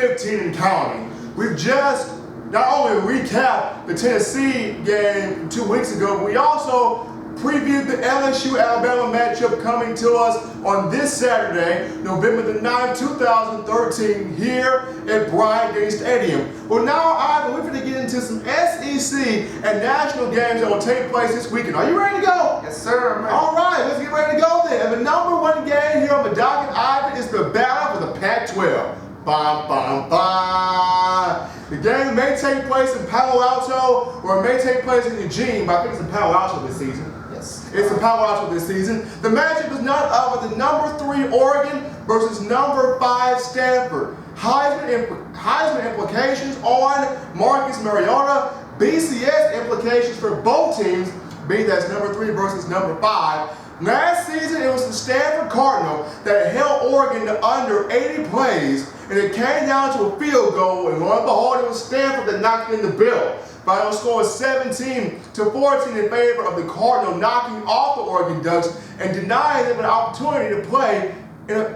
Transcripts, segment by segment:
15 and counting. We've just not only recapped the Tennessee game 2 weeks ago, but we also previewed the LSU-Alabama matchup coming to us on this Saturday, November the 9th, 2013, here at Bryant-Denny Stadium. Well, now, Ivan, we're going to get into some SEC and national games that will take place this weekend. Are you ready to go? Yes, sir. I'm ready. All right, let's get ready to go then. And the number one game here on the docket, Ivan, is the battle for the Pac-12. Bum, bum, bum. The game may take place in Palo Alto or it may take place in Eugene, but I think it's in Palo Alto this season. Yes. It's in Palo Alto this season. The matchup is none other than number 3 Oregon versus number 5 Stanford. Heisman implications on Marcus Mariota. BCS implications for both teams, being that's number 3 versus number 5. Last season, it was the Stanford Cardinal that held Oregon to under 80 plays, and it came down to a field goal, and lo and behold, it was Stanford that knocked in the bill. Final score is 17-14 in favor of the Cardinal, knocking off the Oregon Ducks and denying them an opportunity to play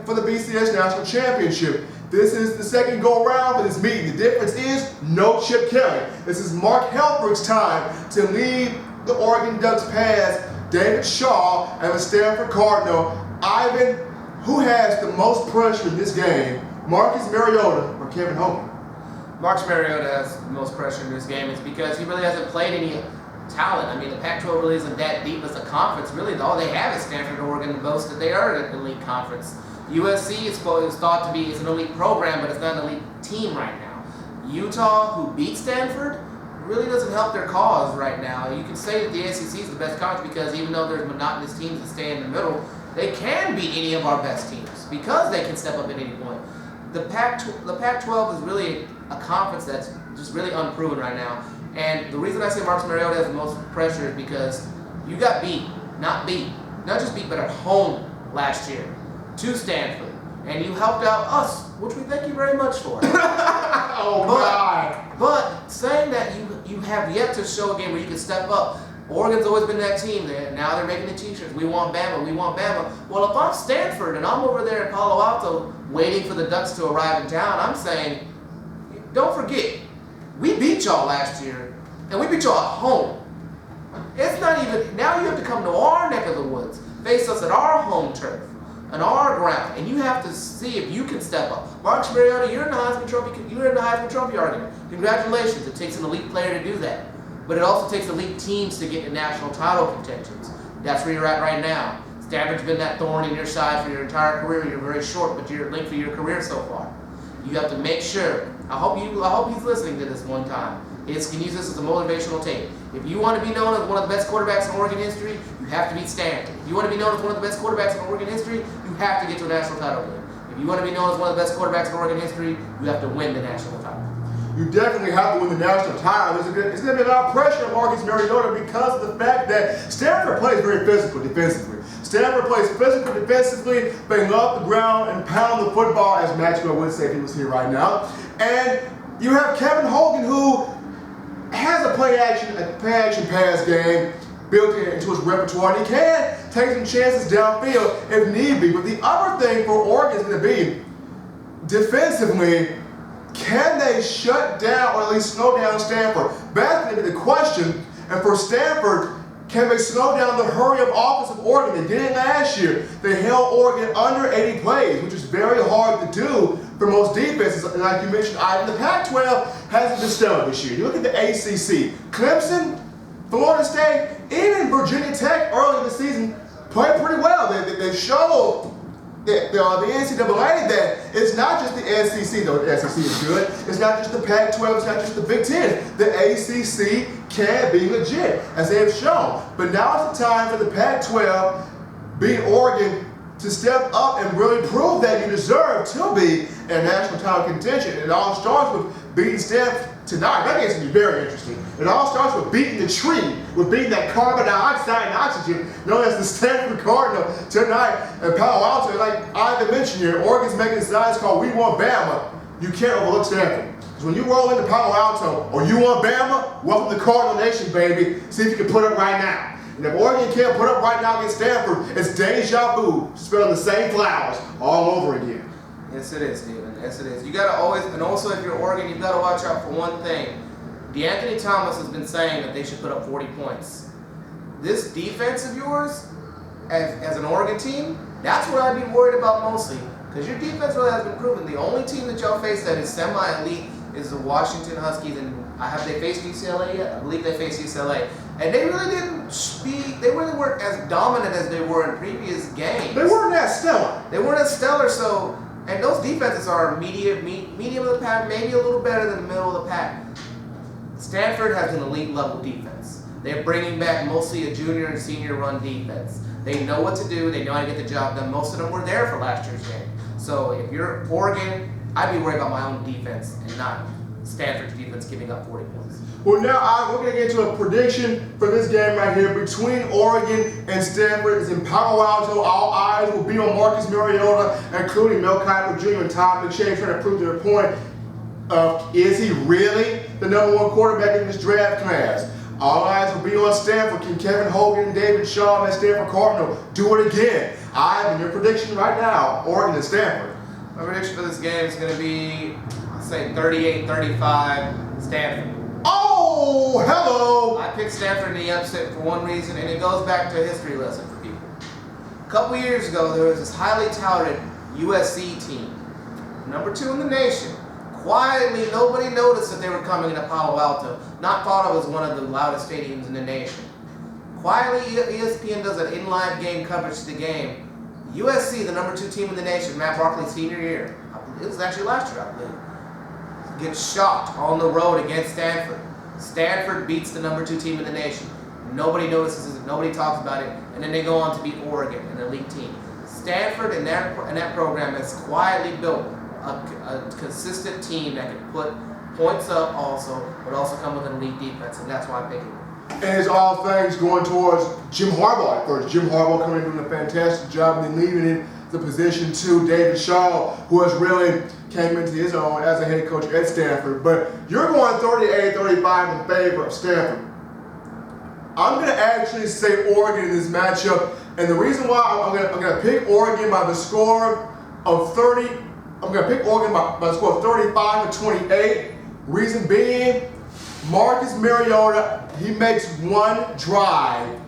for the BCS National Championship. This is the second go-around for this meeting. The difference is no Chip Kelly. This is Mark Helfrich's time to lead the Oregon Ducks past David Shaw and the Stanford Cardinal. Ivan, who has the most pressure in this game, Marcus Mariota or Kevin Hogan? Marcus Mariota has the most pressure in this game. It's because he really hasn't played any talent. I mean, the Pac-12 really isn't that deep as a conference. Really, all they have is Stanford and Oregon to boast that they are an elite conference. USC is thought to be an elite program, but it's not an elite team right now. Utah, who beat Stanford, really doesn't help their cause right now. You can say that the SEC is the best conference because even though there's monotonous teams that stay in the middle, they can beat any of our best teams because they can step up at any point. The Pac-12 is really a conference that's just really unproven right now. And the reason I say Marcus Mariota has the most pressure is because you got beat, not just beat, but at home last year to Stanford. And you helped out us, which we thank you very much for. Oh, God. But saying that you have yet to show a game where you can step up. Oregon's always been that team. Now they're making the t-shirts. We want Bama. We want Bama. Well, if I'm Stanford and I'm over there in Palo Alto waiting for the Ducks to arrive in town, I'm saying, don't forget, we beat y'all last year, and we beat y'all at home. It's not even, now you have to come to our neck of the woods, face us at our home turf, on our ground, and you have to see if you can step up. Marcus Mariota, you're in the Heisman Trophy argument. Congratulations, it takes an elite player to do that. But it also takes elite teams to get to national title contentions. That's where you're at right now. Stanford's been that thorn in your side for your entire career. You're very short, but you're linked for your career so far. You have to make sure. I hope he's listening to this one time. He can use this as a motivational tape. If you want to be known as one of the best quarterbacks in Oregon history, you have to beat Stanford. If you want to be known as one of the best quarterbacks in Oregon history, you have to get to a national title game. If you want to be known as one of the best quarterbacks in Oregon history, you have to win the national title. You definitely have to win the national title. It's going to be a lot of pressure on Marcus Mariota because of the fact that Stanford plays very physical defensively. Stanford plays physical defensively. They love the ground and pound the football, as Maxwell would say if he was here right now. And you have Kevin Hogan, who has a play action pass game built into his repertoire, and he can take some chances downfield if need be. But the other thing for Oregon is going to be defensively. Can they shut down or at least slow down Stanford? That's going to be the question. And for Stanford, can they slow down the hurry-up offense of Oregon? They did it last year. They held Oregon under 80 plays, which is very hard to do for most defenses. And like you mentioned, Ivan, the Pac-12 hasn't been stellar this year. You look at the ACC. Clemson, Florida State, even Virginia Tech early in the season played pretty well. They showed the NCAA that it's not just the SEC, though the SEC is good. It's not just the Pac-12, it's not just the Big Ten. The ACC can be legit, as they have shown. But now is the time for the Pac-12, beat Oregon, to step up and really prove that you deserve to be in national title contention. It all starts with beating Stanford tonight. That game's going to be very interesting. It all starts with beating the tree, with beating that carbon dioxide and oxygen known as the Stanford Cardinal tonight in Palo Alto. Like Ivan mentioned here, Oregon's making a sign called We Want Bama. You can't overlook Stanford. Because when you roll into Palo Alto or you want Bama, welcome to Cardinal Nation, baby. See if you can put up right now. And if Oregon can't put up right now against Stanford, it's deja vu, spelling the same flowers all over again. Yes, it is, Steven. Yes, it is. You gotta always, and also if you're Oregon, you've got to watch out for one thing. DeAnthony Thomas has been saying that they should put up 40 points. This defense of yours, as an Oregon team, that's what I'd be worried about mostly. Because your defense really has been proven. The only team that y'all face that is semi-elite is the Washington Huskies, and have they faced UCLA yet? I believe they faced UCLA. And they really they really weren't as dominant as they were in previous games. They weren't that stellar. They weren't as stellar, so, and those defenses are medium of the pack, maybe a little better than the middle of the pack. Stanford has an elite level defense. They're bringing back mostly a junior and senior run defense. They know what to do. They know how to get the job done. Most of them were there for last year's game. So if you're Oregon, I'd be worried about my own defense and not Stanford's defense giving up 40 points. Well, now we're going to get to a prediction for this game right here between Oregon and Stanford. It's in Palo Alto. All eyes will be on Marcus Mariota, including Mel Kiper Jr. and Todd McShay, trying to prove their point of is he really the #1 quarterback in this draft class? All eyes will be on Stanford. Can Kevin Hogan and David Shaw and Stanford Cardinal do it again? Ivan, your prediction right now, Oregon and Stanford. My prediction for this game is going to be, I'll say 38-35 Stanford. Oh, hello! I picked Stanford in the upset for one reason, and it goes back to a history lesson for people. A couple years ago, there was this highly touted USC team, #2 in the nation. Quietly, nobody noticed that they were coming into Palo Alto, not thought of as one of the loudest stadiums in the nation. Quietly, ESPN does an in-live game coverage to the game. USC, the #2 team in the nation, Matt Barkley's senior year, it was actually last year, I believe, gets shocked on the road against Stanford. Stanford beats the #2 team in the nation. Nobody notices it, nobody talks about it, and then they go on to beat Oregon, an elite team. Stanford and that program has quietly built a consistent team that can put points up also, but also come with an elite defense, and that's why I'm picking it. And it's all things going towards Jim Harbaugh at first. Jim Harbaugh coming in doing a fantastic job and then leaving in the position to David Shaw, who has really came into his own as a head coach at Stanford. But you're going 38-35 in favor of Stanford. I'm going to actually say Oregon in this matchup, and the reason why I'm going to pick Oregon by the score of 30. I'm going to pick Oregon by the score of 35-28. Reason being, Marcus Mariota, he makes one drive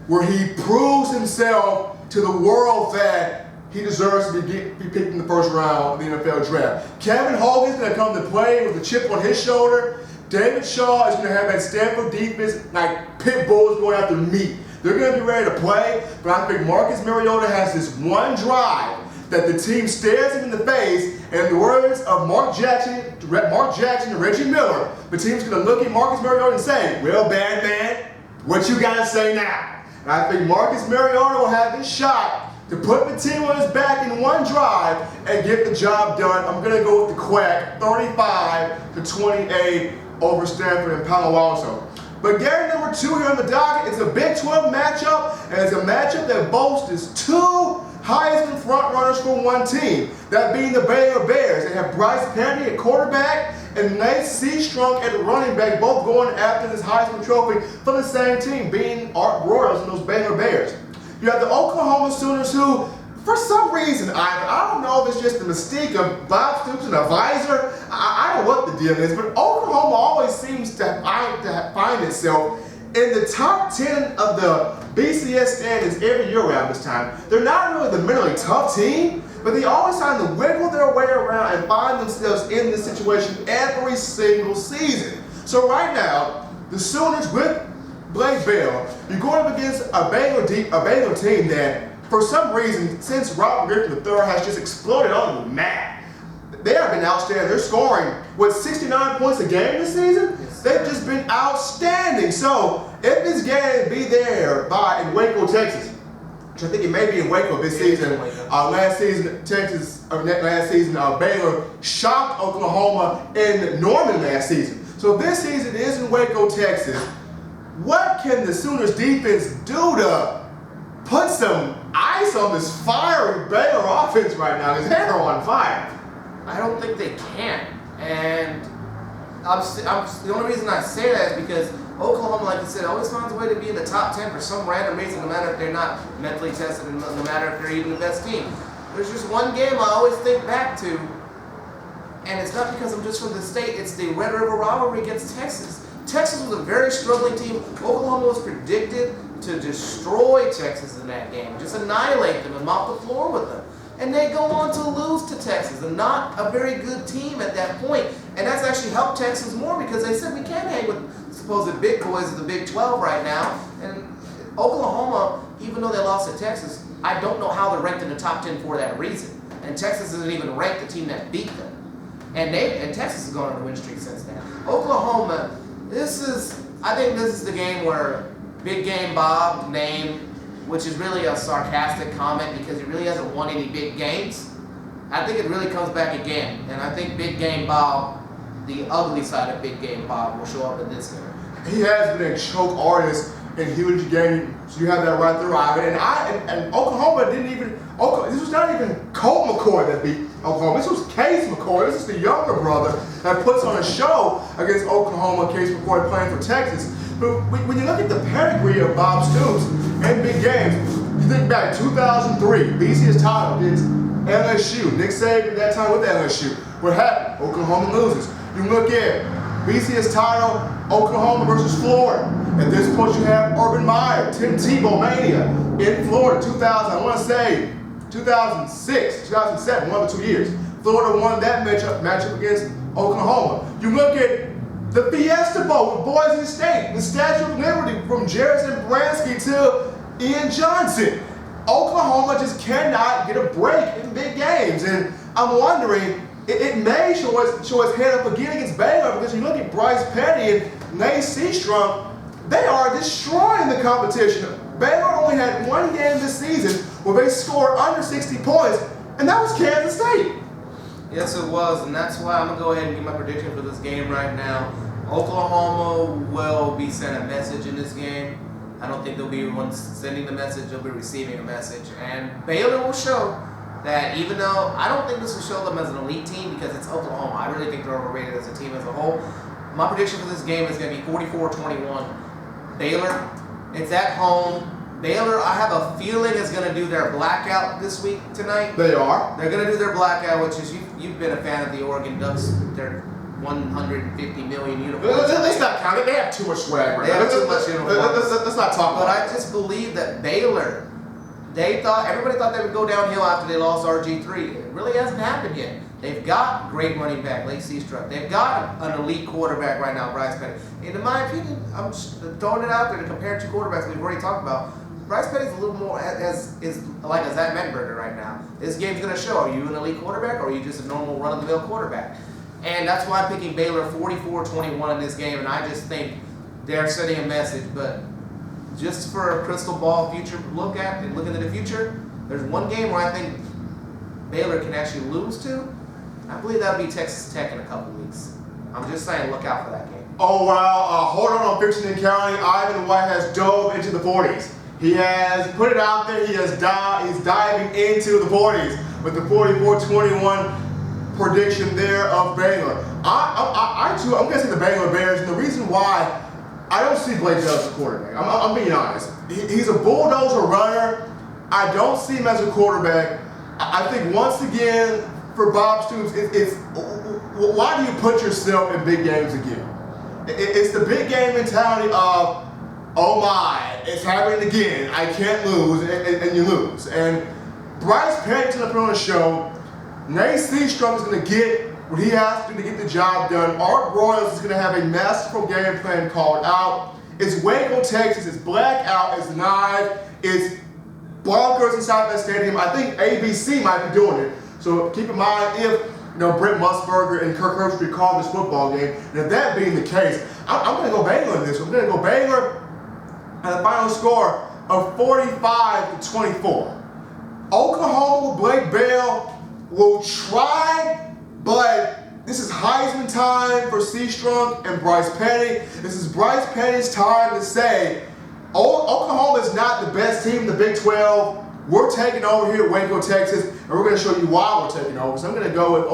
where he proves himself to the world that he deserves to be picked in the first round of the NFL draft. Kevin Hogan's going to come to play with a chip on his shoulder. David Shaw is going to have that Stanford defense like pit bulls going after meat. They're going to be ready to play, but I think Marcus Mariota has this one drive that the team stares him in the face, and in the words of Mark Jackson and Reggie Miller, the team's going to look at Marcus Mariota and say, well, bad man, what you got to say now? And I think Marcus Mariota will have this shot to put the team on his back in one drive and get the job done. I'm going to go with the Quack, 35-28 over Stanford and Palo Alto. But game #2 here on the docket, it's a Big 12 matchup, and it's a matchup that boasts two Heisman front runners for one team, that being the Baylor Bears. They have Bryce Petty at quarterback and Nate Seastrunk at running back, both going after this Heisman Trophy for the same team, being Art Royals and those Baylor Bears. You have the Oklahoma Sooners who, for some reason, I don't know if it's just the mystique of Bob Stoops and a visor. I don't know what the deal is, but Oklahoma always seems to find itself in the top 10 of the BCS standings every year around this time. They're not really the mentally tough team, but they always try to wiggle their way around and find themselves in this situation every single season. So right now, the Sooners with Blake Bell, you're going up against a Baylor team that, for some reason, since Robert Griffin III has just exploded on the map, they have been outstanding. They're scoring, 69 points a game this season? They've just been outstanding. So, if this game be there in Waco, Texas, which I think it may be in Waco this season, last season, Baylor shocked Oklahoma in Norman last season. So, this season is in Waco, Texas. What can the Sooners defense do to put some ice on this fiery Baylor offense right now? Because they're on fire. I don't think they can. And the only reason I say that is because Oklahoma, like you said, always finds a way to be in the top 10 for some random reason, no matter if they're not mentally tested and no matter if they're even the best team. there's just one game I always think back to, and it's not because I'm just from the state, it's the Red River rivalry against Texas. Texas was a very struggling team. Oklahoma was predicted to destroy Texas in that game, just annihilate them and mop the floor with them. And they go on to lose to Texas, and not a very good team at that point. And that's actually helped Texas more because they said we can't hang with supposed big boys of the Big 12 right now. And Oklahoma, even though they lost to Texas, I don't know how they're ranked in the top 10 for that reason. And Texas isn't even ranked the team that beat them. And Texas has gone on a win streak since then. Oklahoma, I think this is the game where Big Game Bob name, which is really a sarcastic comment because he really hasn't won any big games. I think it really comes back again. And I think Big Game Bob, the ugly side of Big Game Bob, will show up in this game. He has been a choke artist in huge games, so you have that right there, Ivan. And Oklahoma didn't even, this was not even Colt McCoy that beat Oklahoma. This was Case McCoy. This is the younger brother that puts on a show against Oklahoma. Case McCoy playing for Texas. But when you look at the pedigree of Bob Stoops and big games, you think back 2003, BC's title against LSU. Nick Saban at that time with LSU. What happened? Oklahoma loses. You look at BC's title, Oklahoma versus Florida. At this point, you have Urban Meyer, Tim Tebow mania in Florida. 2000, I want to say 2006, 2007, 1 to 2 years. Florida won that matchup against Oklahoma. You look at the Fiesta Bowl with Boise State, the Statue of Liberty from Jerison Bransky to Ian Johnson. Oklahoma just cannot get a break in big games, and I'm wondering, it may show its head up again against Baylor because you look at Bryce Petty and Nate Seastrom, they are destroying the competition. Baylor only had one game this season where they scored under 60 points, and that was Kansas State. Yes, it was, and that's why I'm going to go ahead and give my prediction for this game right now. Oklahoma will be sent a message in this game. I don't think they'll be one sending the message, they'll be receiving a message. And Baylor will show that even though I don't think this will show them as an elite team because it's Oklahoma, I really think they're overrated as a team as a whole. My prediction for this game is going to be 44-21. Baylor, it's at home. Baylor, I have a feeling, is going to do their blackout this week tonight. They are. They're going to do their blackout, which is, you've been a fan of the Oregon Ducks, their 150 million uniforms. Let's not count it. They have too much swag right now. They have too much uniforms. Let's not talk about it. But I just believe that Baylor, everybody thought they would go downhill after they lost RG3. It really hasn't happened yet. They've got great running back, Lake Seastruck. They've got an elite quarterback right now, Bryce Petty. And in my opinion, I'm just throwing it out there to compare two quarterbacks we've already talked about. Bryce Petty's a little more is like a Zach Mettenberger right now. This game's going to show, are you an elite quarterback or are you just a normal run-of-the-mill quarterback? And that's why I'm picking Baylor 44-21 in this game, and I just think they're sending a message. But just for a crystal ball future look at and look into the future, there's one game where I think Baylor can actually lose to. I believe that'll be Texas Tech in a couple weeks. I'm just saying, look out for that game. Oh, wow. Hold on Fiction and County. Ivan White has dove into the 40s. He has put it out there. He's diving into the 40s with the 44-21 prediction there of Baylor. I'm going to say the Baylor Bears, and the reason why I don't see Blake Bell as a quarterback. I'm being honest. He's a bulldozer runner. I don't see him as a quarterback. I think once again, for Bob Stoops, it's why do you put yourself in big games again? It's the big game mentality of, oh my, it's happening again. I can't lose, and you lose. And Bryce Petty's going to put on a show. Nate Seastrom is going to get what he has to do to get the job done. Art Royals is going to have a masterful game plan called out. It's Waco, Texas. It's blackout. It's live. It's bonkers inside that stadium. I think ABC might be doing it. So keep in mind if Brent Musburger and Kirk Herbstreit call this football game. And if that being the case, I'm going to go Baylor in this one. I'm going to go Baylor at a final score of 45-24. Oklahoma with Blake Bell will try, but this is Heisman time for Seastrunk and Bryce Petty. This is Bryce Petty's time to say, Oklahoma is not the best team in the Big 12. We're taking over here at Waco, Texas, and we're going to show you why we're taking over. So I'm going to go with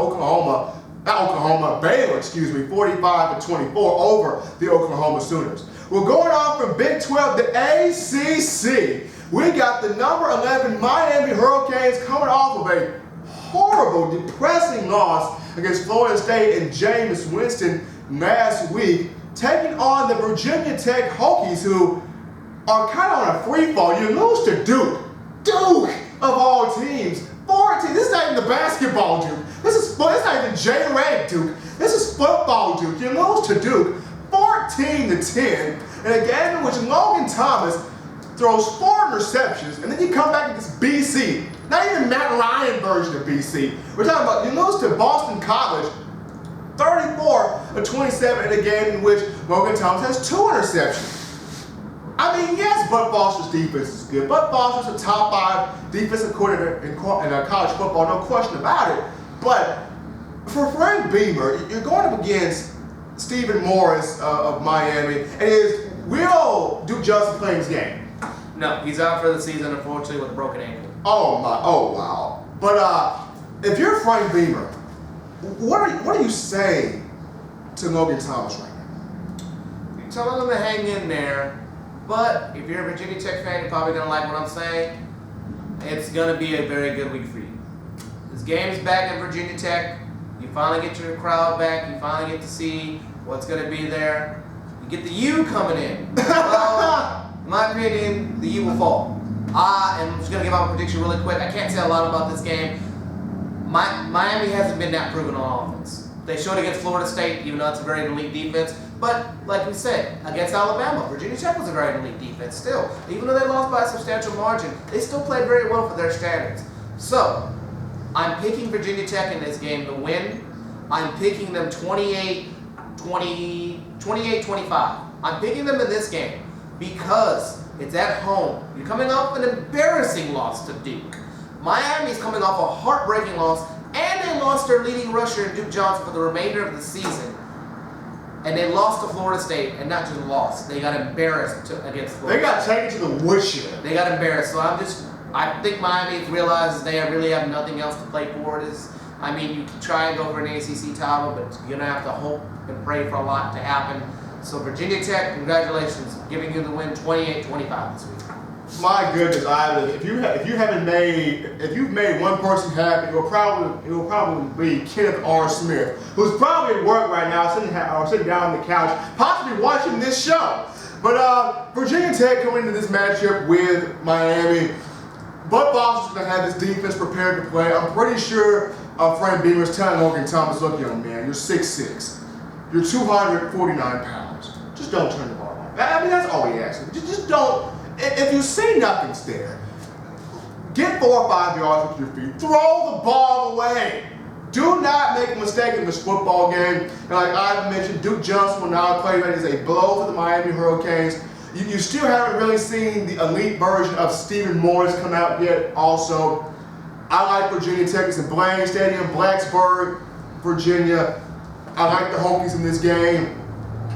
Baylor, 45-24 over the Oklahoma Sooners. We're going on from Big 12 to ACC. We got the number 11 Miami Hurricanes coming off of a horrible, depressing loss against Florida State and James Winston last week, taking on the Virginia Tech Hokies, who are kind of on a free fall. You lose to Duke. Duke, of all teams. 14. This is not even the basketball Duke. It's not even J-Rag Duke. This is football Duke. You lose to Duke 14-10 in a game in which Logan Thomas throws 4 interceptions, and then you come back against BC. Not even Matt Ryan version of BC. We're talking about you lose to Boston College 34-27 in a game in which Logan Thomas has 2 interceptions. I mean, yes, Bud Foster's defense is good. Bud Foster's a top 5 defensive coordinator in college football, no question about it. But for Frank Beamer, you're going up against Stephen Morris of Miami, and will Duke Johnson play his game? No, he's out for the season, unfortunately, with a broken ankle. Oh wow. But if you're Frank Beamer, what are you saying to Logan Thomas right now? You're telling him to hang in there. But if you're a Virginia Tech fan, you're probably going to like what I'm saying. It's going to be a very good week for you. This game's back at Virginia Tech. You finally get your crowd back. You finally get to see what's going to be there. You get the U coming in. Well, in my opinion, the U will fall. I'm just going to give out a prediction really quick. I can't say a lot about this game. Miami hasn't been that proven on offense. They showed against Florida State, even though it's a very elite defense. But, like we said, against Alabama, Virginia Tech was a very elite defense still. Even though they lost by a substantial margin, they still played very well for their standards. So, I'm picking Virginia Tech in this game to win. I'm picking them 28-25. I'm picking them in this game because it's at home. You're coming off an embarrassing loss to Duke. Miami's coming off a heartbreaking loss, and they lost their leading rusher in Duke Johnson for the remainder of the season. And they lost to Florida State, and not just lost, they got embarrassed against Florida. They got taken to the woodshed. They got embarrassed. So I think Miami realizes they really have nothing else to play for. You can try and go for an ACC title, but you're going to have to hope and pray for a lot to happen. So Virginia Tech, congratulations, giving you the win 28-25 this week. My goodness, Ivan! If you've made one person happy, it will probably be Kenneth R. Smith, who's probably at work right now, sitting down on the couch, possibly watching this show. But Virginia Tech coming into this matchup with Miami, Bud Foster's going to have his defense prepared to play. I'm pretty sure Frank Beamer's telling Logan Thomas, look, young man, you're 6'6", you're 249 pounds. Just don't turn the ball over. That's all he asks. Just don't. If you see nothing's there, get 4 or 5 yards with your feet. Throw the ball away. Do not make a mistake in this football game. And like I've mentioned, Duke Johnson will now play that as a blow to the Miami Hurricanes. You still haven't really seen the elite version of Stephen Morris come out yet also. I like Virginia Tech. It's in Blaine Stadium, Blacksburg, Virginia. I like the Hokies in this game.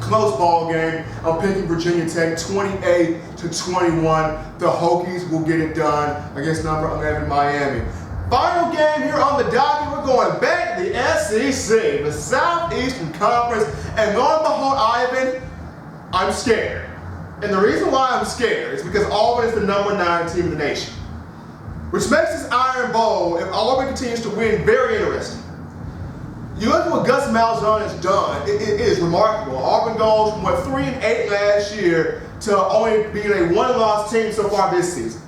Close ball game. I'm picking Virginia Tech 28-21. The Hokies will get it done against number 11 Miami. Final game here on the docket. We're going back to the SEC, the Southeastern Conference. And lo and behold, Ivan, I'm scared. And the reason why I'm scared is because Auburn is the number 9 team in the nation. Which makes this Iron Bowl, if Auburn continues to win, very interesting. You look at what Gus Malzahn has done, it is remarkable. Auburn goes from 3-8 last year to only being a 1-loss team so far this season.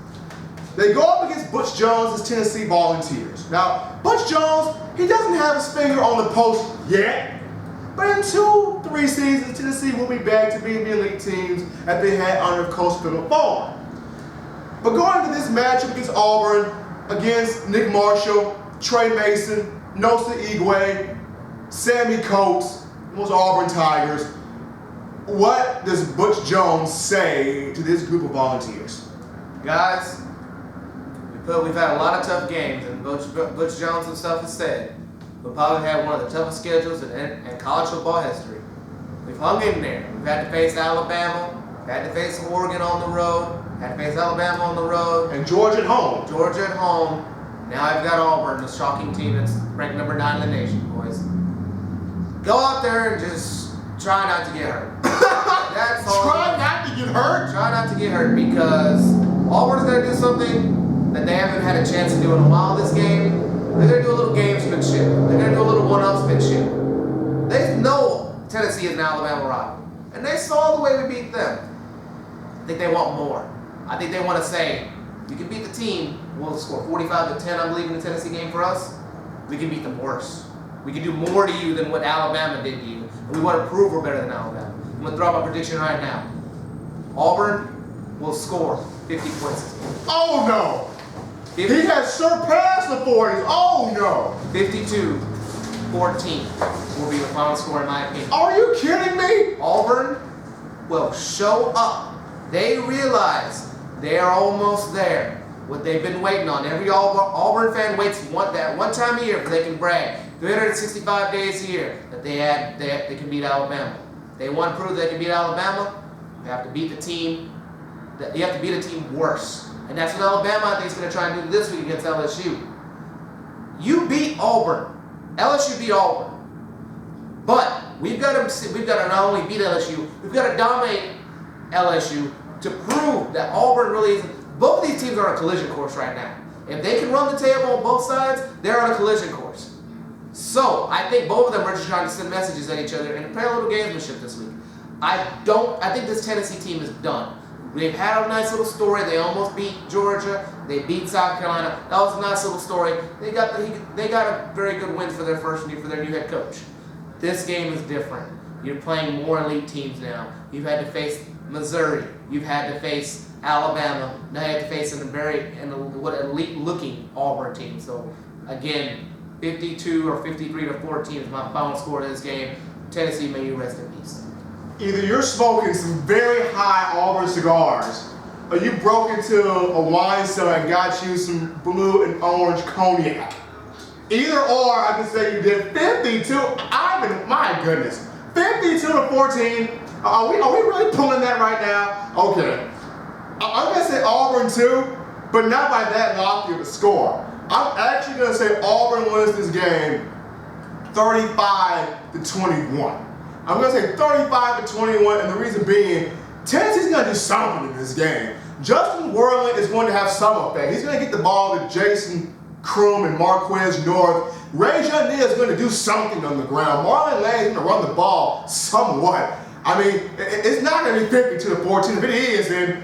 They go up against Butch Jones' Tennessee Volunteers. Now, Butch Jones, he doesn't have his finger on the pulse yet, but in 2-3 seasons, Tennessee will be back to being the elite teams that they had under Coach Phillip Fulmer. But going into this matchup against Auburn, against Nick Marshall, Trey Mason, Nosa Igwe, Sammy Coates, those Auburn Tigers, what does Butch Jones say to this group of Volunteers? Guys, we've had a lot of tough games, and Butch Jones himself has said we'll probably have one of the toughest schedules in college football history. We've hung in there. We've had to face Alabama, had to face Oregon on the road, had to face Alabama on the road. And Georgia at home. Georgia at home. Now I've got Auburn, the shocking team that's ranked number 9 in the nation, boys. Go out there and just try not to get hurt. That's all. Try not to get hurt? Try not to get hurt because Auburn's going to do something that they haven't had a chance to do in a while this game. They're going to do a little gamesmanship. They're going to do a little one-upsmanship. They know Tennessee is an Alabama rival. And they saw the way we beat them. I think they want more. I think they want to say, we can beat the team. We'll score 45-10, I believe, in the Tennessee game for us. We can beat them worse. We can do more to you than what Alabama did to you. And we want to prove we're better than Alabama. I'm going to throw out my prediction right now. Auburn will score 50 points. Oh no! He has surpassed the 40s. Oh no! 52-14 will be the final score in my opinion. Are you kidding me? Auburn will show up. They realize they are almost there. What they've been waiting on. Every Auburn fan waits one time a year because they can brag. 365 days a year that they can beat Alabama. They want to prove they can beat Alabama. You have to beat the team. You have to beat a team worse. And that's what Alabama, I think, is going to try and do this week against LSU. You beat Auburn. LSU beat Auburn. But we've got to not only beat LSU, we've got to dominate LSU to prove that Auburn really isn't. Both of these teams are on a collision course right now. If they can run the table on both sides, they're on a collision course. So I think both of them are just trying to send messages at each other and play a little gamesmanship this week. I think this Tennessee team is done. They've had a nice little story. They almost beat Georgia. They beat South Carolina. That was a nice little story. They got a very good win for their new head coach. This game is different. You're playing more elite teams now. You've had to face Missouri. You've had to face Alabama. Now you have to face an elite-looking Auburn team. So again, 52 or 53-14 is my final score of this game. Tennessee, may you rest in peace. Either you're smoking some very high Auburn cigars, or you broke into a wine cellar and got you some blue and orange cognac. Either or, I can say you did 52. My goodness, 52-14. Are we really pulling that right now? Okay. I'm going to say Auburn too, but not by that lofty of a score. I'm actually going to say Auburn wins this game 35-21. I'm going to say 35-21, and the reason being, Tennessee's going to do something in this game. Justin Worland is going to have some effect. He's going to get the ball to Jason Kroom and Marquez North. Rajon Neal is going to do something on the ground. Marlon Lane is going to run the ball somewhat. I mean, it's not going to be 50-14. If it is, then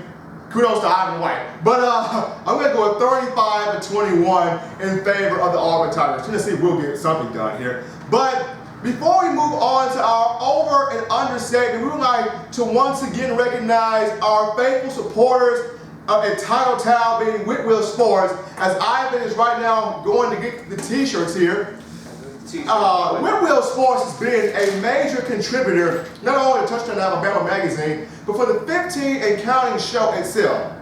kudos to Ivan White. But I'm going to go with 35-21 in favor of the Auburn Tigers. Tennessee will get something done here. But before we move on to our over and under segment, we would like to once again recognize our faithful supporters at Tidal Towel, being Whitwell Sports, as Ivan is right now going to get the t-shirts here. Whitwell Sports has been a major contributor, not only to Touchdown Alabama magazine, but for the 15 and counting show itself.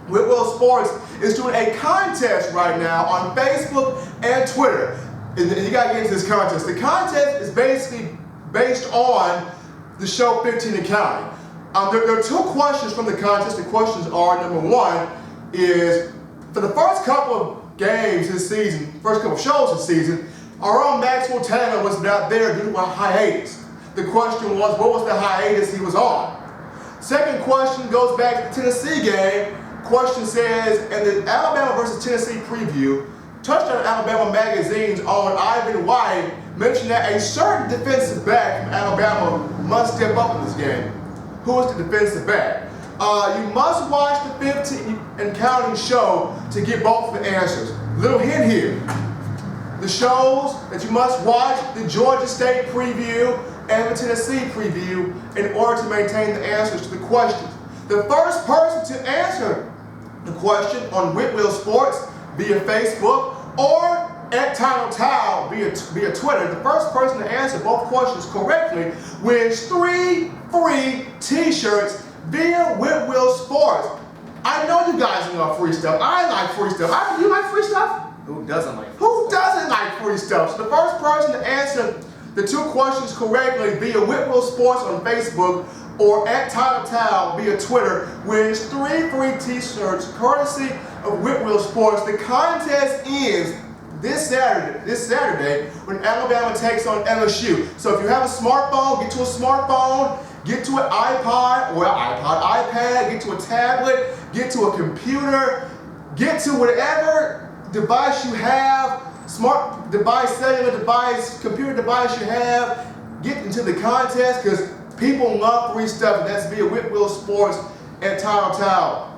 Whitwell Sports is doing a contest right now on Facebook and Twitter. And you got to get into this contest. The contest is basically based on the show 15 and counting. There are two questions from the contest. The questions are, number one is, for the first couple of games this season, first couple of shows this season, our own Maxwell Taylor was not there due to a hiatus. The question was, what was the hiatus he was on? Second question goes back to the Tennessee game. Question says, in the Alabama versus Tennessee preview, Touchdown Alabama magazine's own Ivan White mentioned that a certain defensive back from Alabama must step up in this game. Who is the defensive back? You must watch the 15 and counting show to get both of the answers. Little hint here. The shows that you must watch, the Georgia State preview and the Tennessee preview, in order to maintain the answers to the questions. The first person to answer the question on Whitwell Sports via Facebook or at Tidal Towel via Twitter, the first person to answer both questions correctly wins 3 free t-shirts via Whitwell Sports. I know you guys love free stuff. I like free stuff. You like free stuff? Who doesn't like free Who doesn't like free stuff? So the first person to answer the 2 questions correctly via Whitwell Sports on Facebook or at Tidal Towel via Twitter wins 3 free t-shirts courtesy of Whitwell Sports. The contest ends this Saturday when Alabama takes on LSU. So if you have a smartphone, get to a smartphone, get to an iPad, get to a tablet, get to a computer, get to whatever device you have, smart device, cellular device, computer device you have, get into the contest because people love free stuff, and that's via Whitwell Sports and Tidal Towel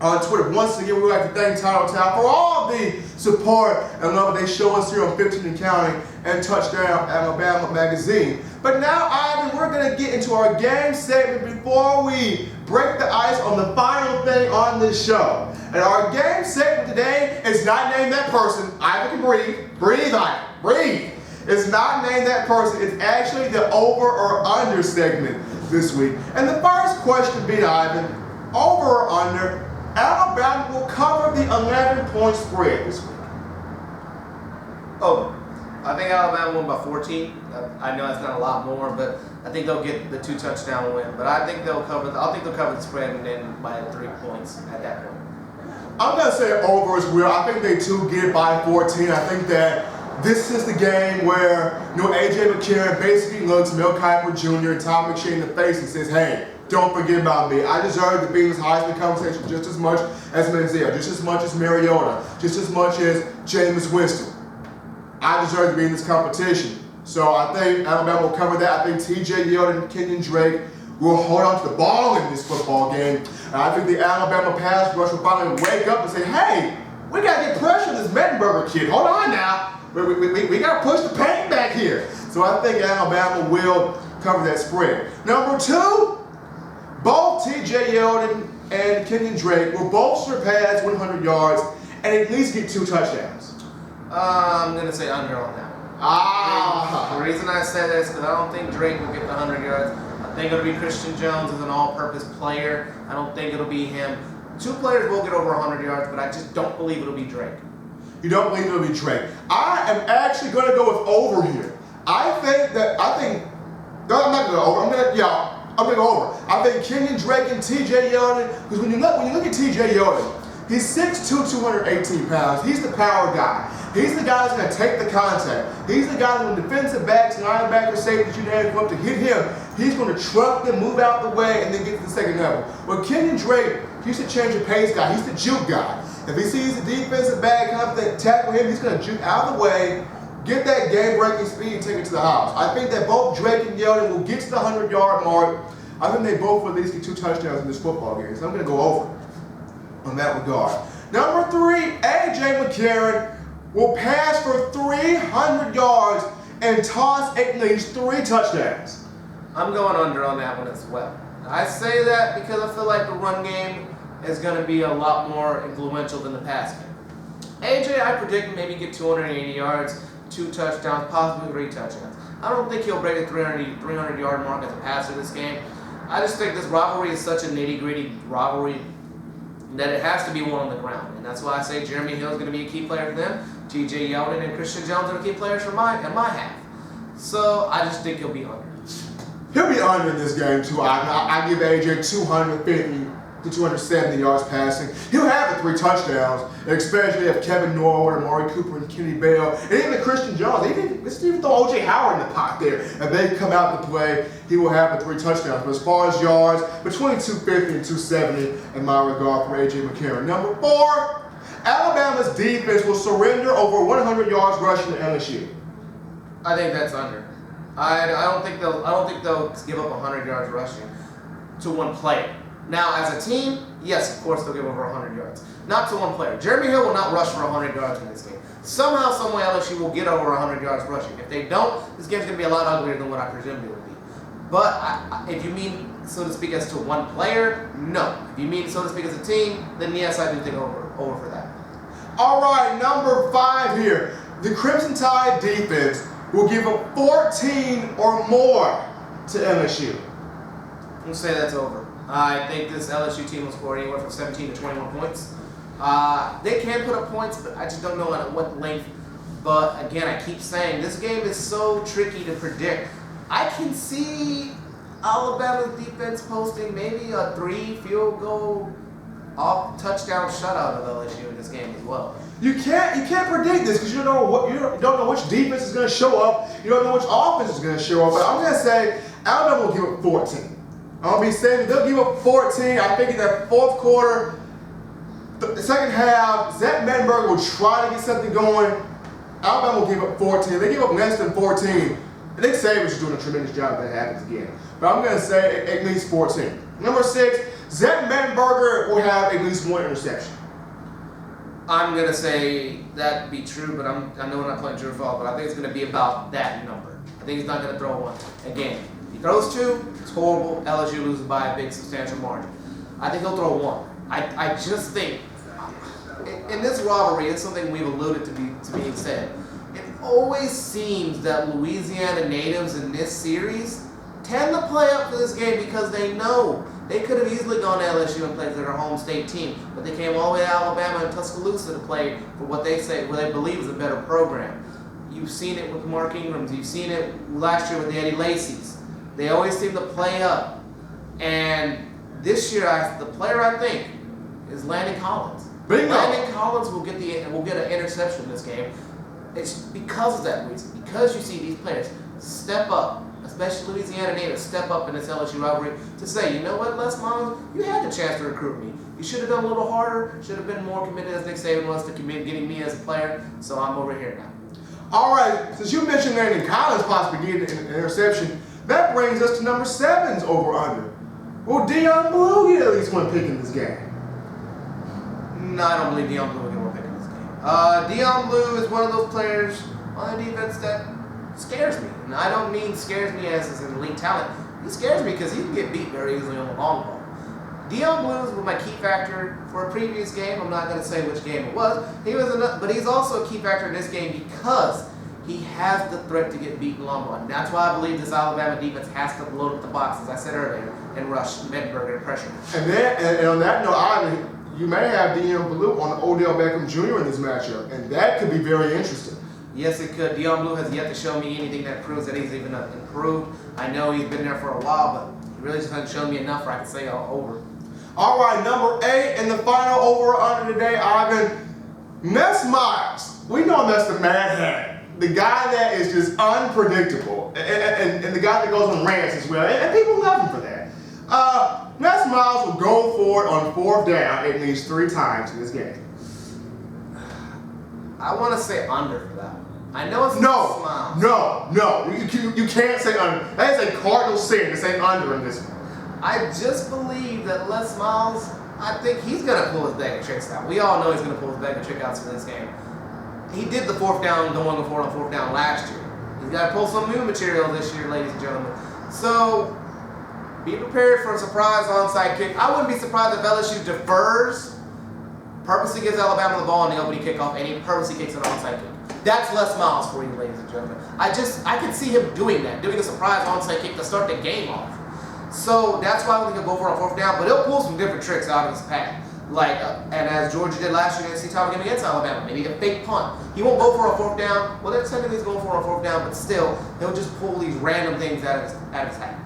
on Twitter. Once again, we would like to thank Tidal Towel for all the support and love they show us here on 15 and Counting and Touchdown Alabama Magazine. But now, Ivan, we're going to get into our game segment before we break the ice on the final thing on this show. And our game segment today is not named that person. Ivan can breathe. Breathe, Ivan. Breathe. It's not named that person. It's actually the over or under segment this week. And the first question being, Ivan, over or under, Alabama will cover the 11-point spread this week. Over. I think Alabama won by 14. I know that's not a lot more, but I think they'll get the 2 touchdown win. But I think they'll cover. I think they'll cover the spread and then by 3 points at that point. I'm gonna say over as well. I think they too get it by 14. I think that this is the game where A.J. McCarron basically looks Mel Kiper Jr. and Tom McShay in the face and says, "Hey, don't forget about me. I deserve to be in this Heisman conversation just as much as Manziel, just as much as Mariota, just as much as Jameis Winston. I deserve to be in this competition." So I think Alabama will cover that. I think T.J. Yeldon and Kenyon Drake will hold on to the ball in this football game. And I think the Alabama pass rush will finally wake up and say, "Hey, we got to get pressure on this Mettenberger kid. Hold on now. We got to push the paint back here." So I think Alabama will cover that spread. Number 2, both T.J. Yeldon and Kenyon Drake will both surpass 100 yards and at least get 2 touchdowns. I'm going to say under on that one. The reason I say that is because I don't think Drake will get the 100 yards. I think it'll be Christian Jones as an all-purpose player. I don't think it'll be him. 2 players will get over 100 yards, but I just don't believe it'll be Drake. You don't believe it'll be Drake? I am actually going to go with over here. No, I'm not going to go over. I'm going to go over. I think Kenyon Drake and T.J. Yeldon, because when you look at T.J. Yeldon, he's 6'2", 218 pounds. He's the power guy. He's the guy that's going to take the contact. He's the guy that when defensive backs and linebackers, safeties, you dare come up to hit him, he's going to truck them, move out the way, and then get to the second level. Well, Kenyon Drake, he's the change of pace guy. He's the juke guy. If he sees the defensive back come up to tackle him, he's going to juke out of the way, get that game-breaking speed, and take it to the house. I think that both Drake and Yeldon will get to the 100-yard mark. I think they both will at least get 2 touchdowns in this football game. So I'm going to go over on that regard. Number 3, A.J. McCarron will pass for 300 yards and toss at least 3 touchdowns. I'm going under on that one as well. I say that because I feel like the run game is going to be a lot more influential than the pass game. A.J., I predict maybe get 280 yards, 2 touchdowns, possibly 3 touchdowns. I don't think he'll break the 300-yard mark as a passer this game. I just think this rivalry is such a nitty-gritty rivalry that it has to be one on the ground. And that's why I say Jeremy Hill is going to be a key player for them. T.J. Yeldon and Christian Jones are the key players for my half. So I just think he'll be under. He'll be under in this game, too. I give A.J. 250 to 270 yards passing. He'll have the 3 touchdowns, especially if Kevin Norwood, Amari Cooper, and Kenny Bell, and even Christian Jones. Let's even throw O.J. Howard in the pot there. If they come out to play, he will have the 3 touchdowns. But as far as yards, between 250 and 270 in my regard for A.J. McCarron. Number 4, Alabama's defense will surrender over 100 yards rushing to LSU. I think that's under. I don't think they'll give up 100 yards rushing to one player. Now, as a team, yes, of course they'll give over 100 yards. Not to one player. Jeremy Hill will not rush for 100 yards in this game. Somehow, someway, LSU will get over 100 yards rushing. If they don't, this game's going to be a lot uglier than what I presumed it would be. But if you mean, so to speak, as to one player, no. If you mean, so to speak, as a team, then yes, I do think over for that. All right, number 5 here. The Crimson Tide defense will give up 14 or more to LSU. I'm going to say that's over. I think this LSU team will score anywhere from 17 to 21 points. They can put up points, but I just don't know at what length. But again, I keep saying this game is so tricky to predict. I can see Alabama's defense posting maybe a 3 field goal off touchdown shutout of LSU in this game as well. You can't predict this because you don't know which defense is going to show up. You don't know which offense is going to show up. But I'm going to say Alabama will give up 14. I'm going to be safe. They'll give up 14. I think in that fourth quarter, the second half, Zach Mettenberger will try to get something going. Alabama will give up 14. They give up less than 14. Nick Saban's doing a tremendous job if that happens again. But I'm going to say at least 14. Number 6, Zach Mettenberger will have at least 1 interception. I'm going to say that'd be true, but I know we're not playing true or false, but I think it's going to be about that number. I think he's not going to throw 1. Again, if he throws 2, it's horrible. LSU loses by a big, substantial margin. I think he'll throw 1. I just think, in this rivalry, it's something we've alluded to being said. It always seems that Louisiana natives in this series tend to play up for this game because they know they could have easily gone to LSU and played for their home state team, but they came all the way to Alabama and Tuscaloosa to play for what they believe is a better program. You've seen it with Mark Ingrams. You've seen it last year with the Eddie Lacy's. They always seem to play up. And this year, the player I think is Landon Collins. Bingo. Landon Collins will get an interception in this game. It's because of that reason. Because you see these players step up, especially Louisiana natives, step up in this LSU rivalry to say, you know what, Les Miles, you had the chance to recruit me. You should have done a little harder, should have been more committed as Nick Saban was to getting me as a player, so I'm over here now. All right, since you mentioned Landon Collins possibly getting an interception, that brings us to number 7's over-under. Will Deion Blue get at least 1 pick in this game? No, I don't believe Deion Blue will get 1 pick in this game. Deion Blue is one of those players on the defense that scares me. And I don't mean scares me as an elite talent. He scares me because he can get beat very easily on the long ball. Deion Blue was my key factor for a previous game. I'm not going to say which game it was. But he's also a key factor in this game because he has the threat to get beat in long ball. And that's why I believe this Alabama defense has to load up the box, as I said earlier, and rush Mettenberger and pressure. And on that note, you may have Deion Blue on Odell Beckham Jr. in this matchup, and that could be very interesting. Yes, it could. Deion Blue has yet to show me anything that proves that he's even improved. I know he's been there for a while, but he really just hasn't shown me enough where I can say over. All right, number 8 and the final over or under today, Ivan. Les Miles. We know that's the Mad Hat, the guy that is just unpredictable, and the guy that goes on rants as well, and people love him for that. Les Miles will go for it on 4th down at least 3 times in this game. I want to say under for that one. I know it's No. You can't say under. That is a cardinal sin to say under in this one. I just believe that Les Miles, I think he's going to pull his bag of tricks out. We all know he's going to pull his bag of tricks out for this game. He did the 4th down, going for it on 4th down last year. He's got to pull some new material this year, ladies and gentlemen. So, be prepared for a surprise onside kick. I wouldn't be surprised if LSU defers, purposely gives Alabama the ball on the opening kickoff, and he purposely kicks an onside kick. That's Les Miles for you, ladies and gentlemen. I can see him doing that, doing a surprise onside kick to start the game off. So that's why I think he'll go for it on 4th down, but he'll pull some different tricks out of his pack. And as Georgia did last year in the NC title game against Alabama, maybe a fake punt. He won't go for a 4th down. Well, they're technically he's going for a 4th down, but still, he'll just pull these random things out of his hat.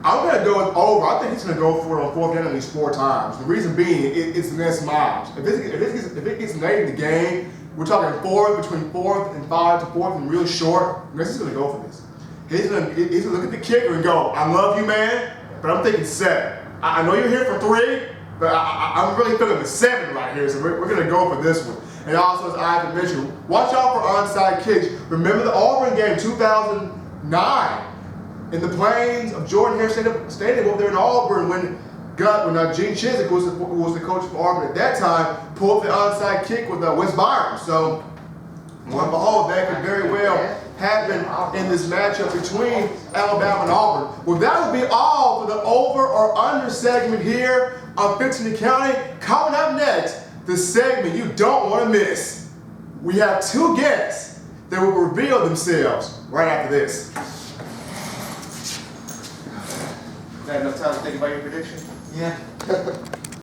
I'm going to go with over. I think he's going to go for it on 4th down at least 4 times. The reason being, it's Les Miles. If it gets late in the game, we're talking between 4th and 5 to 4th and really short, Les is going to go for this. He's going to look at the kicker and go, I love you, man, but I'm thinking 7. I know you're here for 3, but I'm really feeling the 7 right here, so we're going to go for this one. And also, as Ivan mentioned, watch out for onside kicks. Remember the Auburn game, 2009, in the plains of Jordan-Hare Stadium over there in Auburn when Gene Chizik, who was the coach for Auburn at that time, pulled the onside kick with Wes Byron. So, lo and behold, that could very well happen in this matchup between Alabama and Auburn. Well, that will be all for the over or under segment here on 15 County. Coming up next, the segment you don't want to miss. We have 2 guests that will reveal themselves right after this. Got enough time to think about your prediction? Yeah.